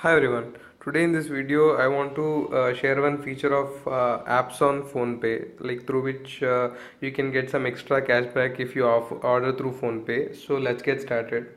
Hi everyone. Today in this video I want to share one feature of apps on PhonePe, like through which you can get some extra cashback if you order through PhonePe. So let's get started.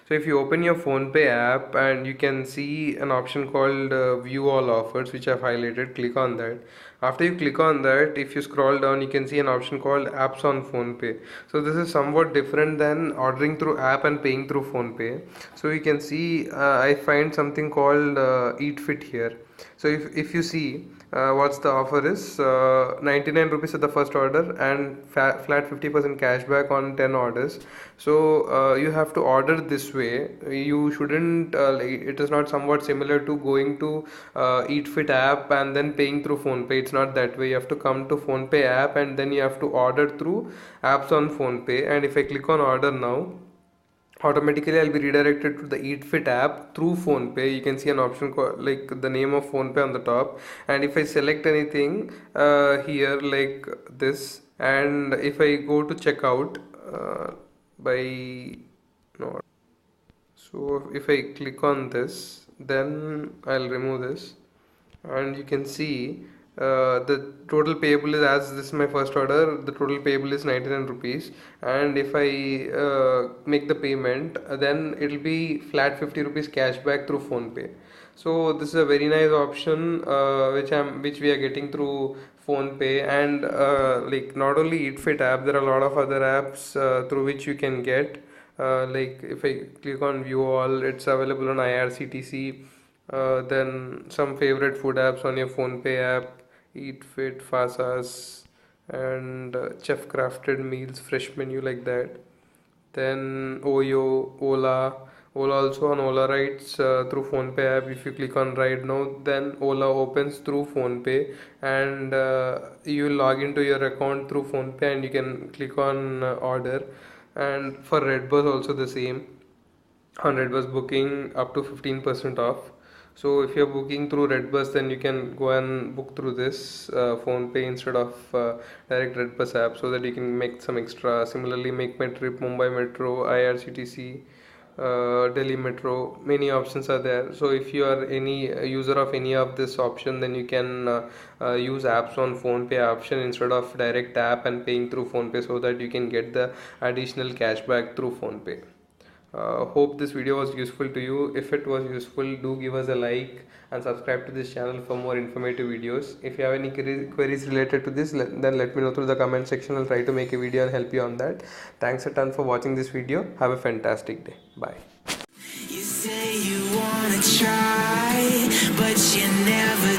So if you open your PhonePe app and you can see an option called view all offers, which I've highlighted, click on that. After you click on that, if you scroll down, you can see an option called apps on PhonePe. So this is somewhat different than ordering through app and paying through PhonePe. So you can see I find something called eatfit here. So if you see what's the offer is 99 rupees at the first order and flat 50% cashback on 10 orders. So you have to order this way. You shouldn't it is not somewhat similar to going to eatfit app and then paying through PhonePe. It's not that way. You have to come to PhonePe app and then you have to order through apps on PhonePe. And if I click on order now, automatically I'll be redirected to the eatfit app through PhonePe. You can see an option called, like, the name of PhonePe on the top, and if I select anything here like this, and if I go to checkout by no so if I click on this, then I'll remove this, and you can see the total payable is, as this is my first order, the total payable is 99 rupees. And if I make the payment, then it'll be flat 50 rupees cashback through PhonePe. So this is a very nice option which we are getting through PhonePe. And like, not only eatfit app, there are a lot of other apps through which you can get, like if I click on view all, it's available on irctc. Then some favorite food apps on your PhonePe app: eatfit, fasas, and chef crafted meals, fresh menu, like that. Then Oyo, Ola also on Ola rides through PhonePe app. If you click on ride now, then Ola opens through PhonePe, and you log into your account through PhonePe and you can click on order. And for Redbus also the same. On Redbus, booking up to 15% off. So if you're booking through Redbus, then you can go and book through this PhonePe instead of direct Redbus app, so that you can make some extra. Similarly, Make My Trip, Mumbai Metro, IRCTC, Delhi Metro, many options are there. So if you are any user of any of this option, then you can use apps on PhonePe option instead of direct app and paying through PhonePe, so that you can get the additional cashback through PhonePe. Hope this video was useful to you. If it was useful, do give us a like and subscribe to this channel for more informative videos. If you have any queries related to this, then let me know through the comment section. I'll try to make a video and help you on that. Thanks a ton for watching this video. Have a fantastic day. Bye. You say you wanna try, but you never